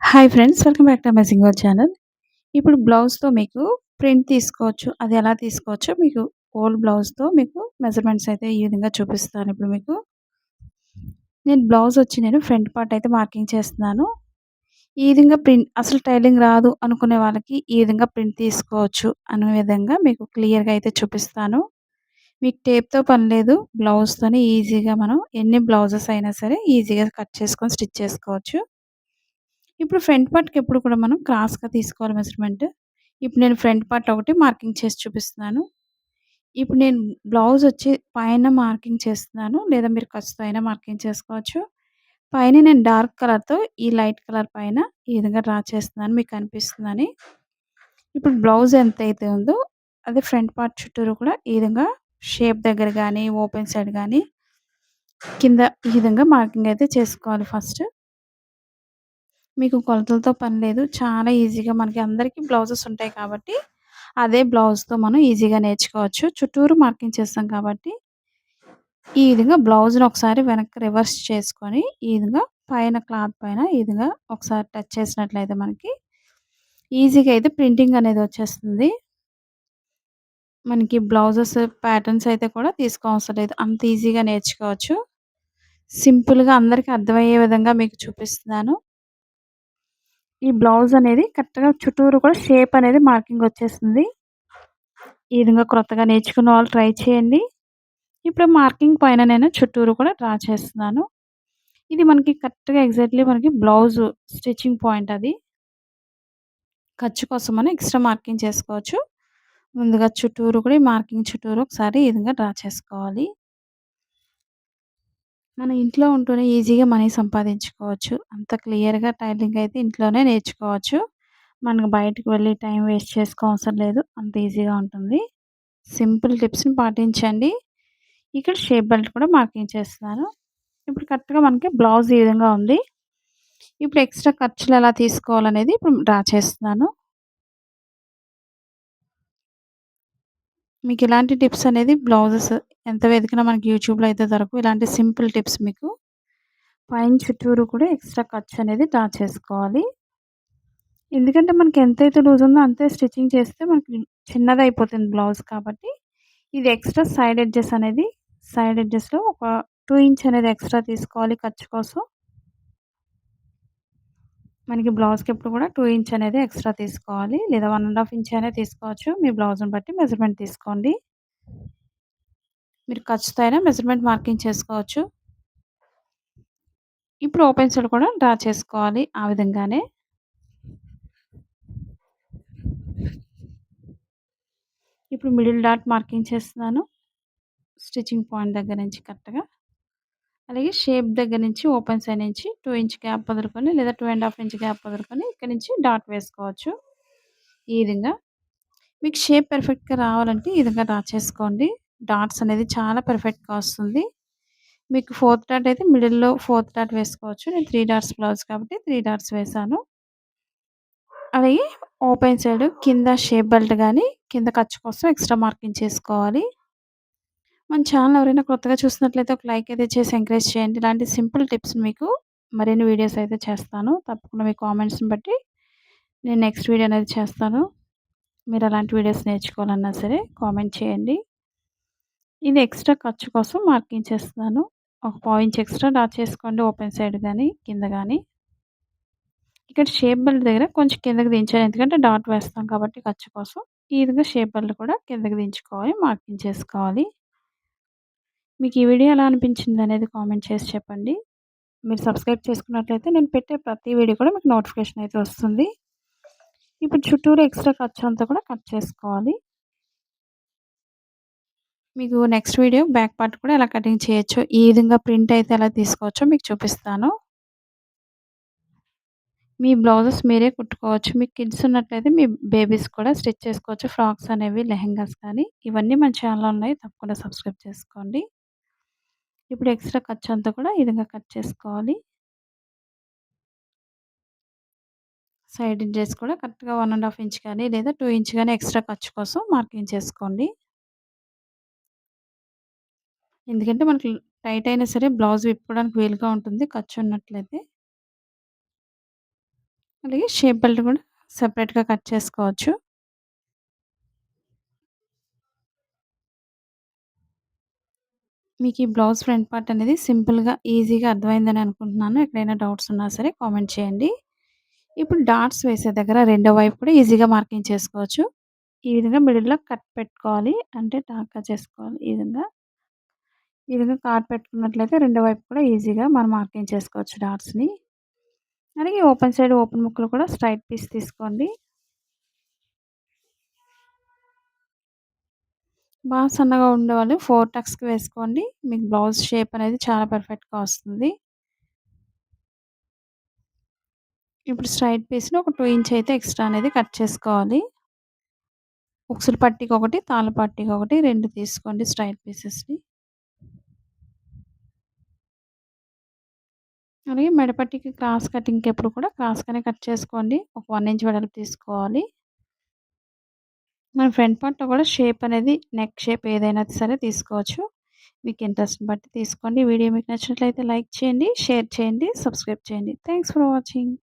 Hi friends. Welcome back to amazing world channel. ఇప్పుడు బ్లౌజ్‌తో మీకు print తీసుకోవచ్చు. అది ఎలా తీసుకోవచ్చో మీకు ఓల్డ్ బ్లౌజ్‌తో మీకు మెజర్‌మెంట్స్ అయితే ఈ విధంగా చూపిస్తాను ఇప్పుడు మీకు. నేను ఫ్రంట్ పార్ట్ అయితే మార్కింగ్ చేస్తున్నాను. ఈ విధంగా ప్రింట్ అసలు టైలరింగ్ రాదు అనుకునే వాళ్ళకి ఈ విధంగా ప్రింట్ తీసుకోవచ్చు అనే విధంగా మీకు క్లియర్‌గా అయితే చూపిస్తాను. మీకు టేప్‌తో పని లేదు. బ్లౌజ్‌తోనే ఈజీగా మనం ఎన్ని బ్లౌజెస్ అయినా సరే ఈజీగా కట్ చేసుకొని స్టిచ్ చేసుకోవచ్చు. ఇప్పుడు ఫ్రంట్ పార్ట్‌కి ఎప్పుడు కూడా మనం క్రాస్‌గా తీసుకోవాలి మెజర్‌మెంట్. ఇప్పుడు నేను ఫ్రంట్ పార్ట్ ఒకటి మార్కింగ్ చేసి చూపిస్తున్నాను. ఇప్పుడు నేను బ్లౌజ్ వచ్చి పైన మార్కింగ్ చేస్తున్నాను. లేదా మీరు ఖర్చుతో అయినా మార్కింగ్ చేసుకోవచ్చు. పైన నేను డార్క్ కలర్‌తో ఈ లైట్ కలర్ పైన ఈ విధంగా డ్రా చేస్తున్నాను మీకు కనిపిస్తుందని. ఇప్పుడు బ్లౌజ్ ఎంతైతే ఉందో అదే ఫ్రంట్ పార్ట్ చుట్టూరు కూడా ఈ విధంగా షేప్ దగ్గర గానీ, ఓపెన్ సైడ్ గానీ, కింద ఈ విధంగా మార్కింగ్ అయితే చేసుకోవాలి ఫస్ట్. మీకు కొలతలతో పని లేదు. చాలా ఈజీగా మనకి అందరికీ బ్లౌజెస్ ఉంటాయి కాబట్టి, అదే బ్లౌజ్‌తో మనం ఈజీగా నేర్చుకోవచ్చు. చుట్టూరు మార్కింగ్ చేస్తాం కాబట్టి, ఈ విధంగా బ్లౌజ్‌ని ఒకసారి వెనక్కి రివర్స్ చేసుకొని, ఈ విధంగా పైన క్లాత్ పైన ఈ విధంగా ఒకసారి టచ్ చేసినట్లయితే మనకి ఈజీగా అయితే ప్రింటింగ్ అనేది వచ్చేస్తుంది. మనకి బ్లౌజెస్ ప్యాటర్న్స్ అయితే కూడా తీసుకోవసరం లేదు. అంత ఈజీగా నేర్చుకోవచ్చు. సింపుల్‌గా అందరికి అర్థమయ్యే విధంగా మీకు చూపిస్తున్నాను. ఈ బ్లౌజ్ అనేది కరెక్ట్‌గా చుట్టూరు కూడా షేప్ అనేది మార్కింగ్ వచ్చేస్తుంది. ఈ విధంగా క్రొత్తగా నేర్చుకున్న వాళ్ళు ట్రై చేయండి. ఇప్పుడు మార్కింగ్ పైన నేను చుట్టూరు కూడా డ్రా చేస్తున్నాను. ఇది మనకి కరెక్ట్‌గా ఎగ్జాక్ట్‌లీ మనకి బ్లౌజ్ స్టిచ్చింగ్ పాయింట్ అది. ఖర్చు కోసమని ఎక్స్‌ట్రా మార్కింగ్ చేసుకోవచ్చు. ముందుగా చుట్టూరు కూడా ఈ మార్కింగ్ చుట్టూరు ఒకసారి ఈ విధంగా డ్రా చేసుకోవాలి. మన ఇంట్లో ఉంటూనే ఈజీగా మనీ సంపాదించుకోవచ్చు. అంత క్లియర్‌గా టైలరింగ్ అయితే ఇంట్లోనే నేర్చుకోవచ్చు. మనకు బయటకి వెళ్లి టైం వేస్ట్ చేసుకోవసరం లేదు. అంత ఈజీగా ఉంటుంది. సింపుల్ టిప్స్‌ని పాటించండి. ఇక్కడ షేప్ బెల్ట్ కూడా మార్కింగ్ చేస్తున్నాను. ఇప్పుడు కరెక్ట్‌గా మనకి బ్లౌజ్ ఈ విధంగా ఉంది. ఇప్పుడు ఎక్స్‌ట్రా ఖర్చులు ఎలా తీసుకోవాలనేది ఇప్పుడు డ్రా చేస్తున్నాను. మీకు ఇలాంటి టిప్స్ అనేది బ్లౌజెస్ ఎంత వెతికినా మనకి యూట్యూబ్‌లో అయితే దొరకవు. ఇలాంటి సింపుల్ టిప్స్ మీకు పైన చుట్టూరు కూడా ఎక్స్‌ట్రా ఖర్చు అనేది డ్రా చేసుకోవాలి. ఎందుకంటే మనకి ఎంతైతే లూజ్ ఉందో అంతే స్టిచ్చింగ్ చేస్తే మనకి చిన్నదయిపోతుంది బ్లౌజ్ కాబట్టి, ఇది ఎక్స్‌ట్రా సైడ్ ఎడ్జెస్‌లో ఒక 2 ఇంచ్ అనేది ఎక్స్‌ట్రా తీసుకోవాలి ఖర్చు కోసం. మనకి బ్లౌజ్‌కి ఎప్పుడు కూడా 2 ఇంచ్ అనేది ఎక్స్‌ట్రా తీసుకోవాలి. లేదా 1 ½ ఇంచ్ అయినా తీసుకోవచ్చు. మీ బ్లౌజ్‌ని బట్టి మెజర్‌మెంట్ తీసుకోండి. మీరు ఖర్చుతో అయినా మెజర్‌మెంట్ మార్కింగ్ చేసుకోవచ్చు. ఇప్పుడు ఓపెన్ సైడ్ కూడా డ్రా చేసుకోవాలి ఆ విధంగానే. ఇప్పుడు మిడిల్ డాట్ మార్కింగ్ చేస్తున్నాను. స్టిచ్చింగ్ పాయింట్ దగ్గర నుంచి కరెక్ట్‌గా. అలాగే షేప్ దగ్గర నుంచి ఓపెన్ సైడ్ నుంచి 2 ఇంచ్ గ్యాప్ వదులుకొని లేదా 2 ½ ఇంచ్ గ్యాప్ వదులుకొని ఇక్కడి నుంచి డాట్ వేసుకోవచ్చు. ఈ విధంగా. మీకు షేప్ పర్ఫెక్ట్‌గా రావాలంటే ఈ విధంగా డ్రా చేసుకోండి. డాట్స్ అనేది చాలా పర్ఫెక్ట్‌గా వస్తుంది. మీకు ఫోర్త్ డాట్ అయితే మిడిల్‌లో ఫోర్త్ డాట్ వేసుకోవచ్చు. నేను 3 డాట్స్ బ్లౌజ్ కాబట్టి 3 డాట్స్ వేశాను. అలాగే ఓపెన్ సైడ్ కింద షేప్ బెల్ట్ గాని, కింద ఖర్చు కోసం ఎక్స్‌ట్రా మార్కింగ్ చేసుకోవాలి. మన ఛానల్ ఎవరైనా కొత్తగా చూసినట్లయితే ఒక లైక్ అయితే చేసి ఎంకరేజ్ చేయండి. ఇలాంటి సింపుల్ టిప్స్ మీకు మరిన్ని వీడియోస్ అయితే చేస్తాను. తప్పకుండా మీ కామెంట్స్‌ని బట్టి నేను నెక్స్ట్ వీడియో అనేది చేస్తాను. మీరు అలాంటి వీడియోస్ నేర్చుకోవాలన్నా సరే కామెంట్ చేయండి. ఇది ఎక్స్‌ట్రా ఖర్చు కోసం మార్కింగ్ చేస్తున్నాను. ఒక పావించ్ ఎక్స్‌ట్రా డ్రా చేసుకోండి ఓపెన్ సైడ్ గాని, కింద గాని. ఇక్కడ షేప్ బెల్ట్ దగ్గర కొంచెం కిందకి దించాను. ఎందుకంటే డాట్ వేస్తాం కాబట్టి ఖర్చు కోసం. ఈ విధంగా షేప్ బెల్ట్ కూడా కిందకి దించుకోవాలి. మార్కింగ్ చేసుకోవాలి. మీకు ఈ వీడియో ఎలా అనిపించిందనేది కామెంట్ చేసి చెప్పండి. మీరు సబ్స్క్రైబ్ చేసుకున్నట్లయితే నేను పెట్టే ప్రతి వీడియో కూడా మీకు నోటిఫికేషన్ అయితే వస్తుంది. ఇప్పుడు చుట్టూరు ఎక్స్‌ట్రా ఖర్చంతా కూడా కట్ చేసుకోవాలి. మీకు నెక్స్ట్ వీడియో బ్యాక్ పార్ట్ కూడా ఎలా కటింగ్ చేయొచ్చో, ఈ విధంగా ప్రింట్ అయితే ఎలా తీసుకోవచ్చో మీకు చూపిస్తాను. మీ బ్లౌజెస్ మీరే కుట్టుకోవచ్చు. మీకు కిడ్స్ ఉన్నట్లయితే మీ బేబీస్ కూడా స్టిచ్ చేసుకోవచ్చు. ఫ్రాక్స్ అనేవి, లెహెంగాస్ కానీ ఇవన్నీ మన ఛానల్‌లో ఉన్నాయి. తప్పకుండా సబ్స్క్రైబ్ చేసుకోండి. ఇప్పుడు ఎక్స్‌ట్రా ఖర్చంతా కూడా ఈ విధంగా కట్ చేసుకోవాలి. సైడ్ ఎడ్జెస్ కూడా కరెక్ట్‌గా 1 ½ ఇంచ్ కానీ లేదా 2 ఇంచ్ గాని ఎక్స్‌ట్రా ఖర్చు కోసం మార్కింగ్ చేసుకోండి. ఎందుకంటే మనకి టైట్ అయినా సరే బ్లౌజ్ విప్పుకోవడానికి వీలుగా ఉంటుంది ఖర్చు ఉన్నట్లయితే. అలాగే షేప్ బెల్ట్ కూడా సెపరేట్‌గా కట్ చేసుకోవచ్చు. మీకు ఈ బ్లౌజ్ ఫ్రంట్ పార్ట్ అనేది సింపుల్‌గా, ఈజీగా అర్థమైందని అనుకుంటున్నాను. ఎక్కడైనా డౌట్స్ ఉన్నా సరే కామెంట్ చేయండి. ఇప్పుడు డాట్స్ వేసే దగ్గర రెండో వైపు కూడా ఈజీగా మార్కింగ్ చేసుకోవచ్చు. ఈ విధంగా మిడిల్‌లో కట్ పెట్టుకోవాలి. అంటే టాకా చేసుకోవాలి. ఈ విధంగా కార్డ్ పెట్టుకున్నట్లయితే రెండో వైపు కూడా ఈజీగా మనం మార్కింగ్ చేసుకోవచ్చు డాట్స్‌ని. అలాగే ఓపెన్ సైడ్ ఓపెన్ ముక్కలు కూడా స్ట్రెయిట్ పీస్ తీసుకోండి. బాగా సన్నగా ఉండేవాళ్ళు 4 టక్స్‌కి వేసుకోండి. మీకు బ్లౌజ్ షేప్ అనేది చాలా పర్ఫెక్ట్‌గా వస్తుంది. ఇప్పుడు స్ట్రెయిట్ పీస్‌ని ఒక 2 ఇంచ్ అయితే ఎక్స్ట్రా అనేది కట్ చేసుకోవాలి. ఉక్సులు పట్టీకొకటి, తాళ్ళ పట్టీకొకటి 2 తీసుకోండి స్ట్రెయిట్ పీసెస్‌ని. అలాగే మెడ పట్టీకి క్రాస్ కటింగ్‌కి ఎప్పుడు కూడా క్రాస్‌గానే కట్ చేసుకోండి. ఒక 1 ఇంచ్ వెడల్పు తీసుకోవాలి. మన ఫ్రంట్ పార్ట్‌లో కూడా షేప్ అనేది నెక్ షేప్ ఏదైనా సరే తీసుకోవచ్చు. మీకు ఇంట్రెస్ట్‌ని బట్టి తీసుకోండి. వీడియో మీకు నచ్చినట్లయితే లైక్ చేయండి, షేర్ చేయండి, సబ్స్క్రైబ్ చేయండి. Thanks for watching.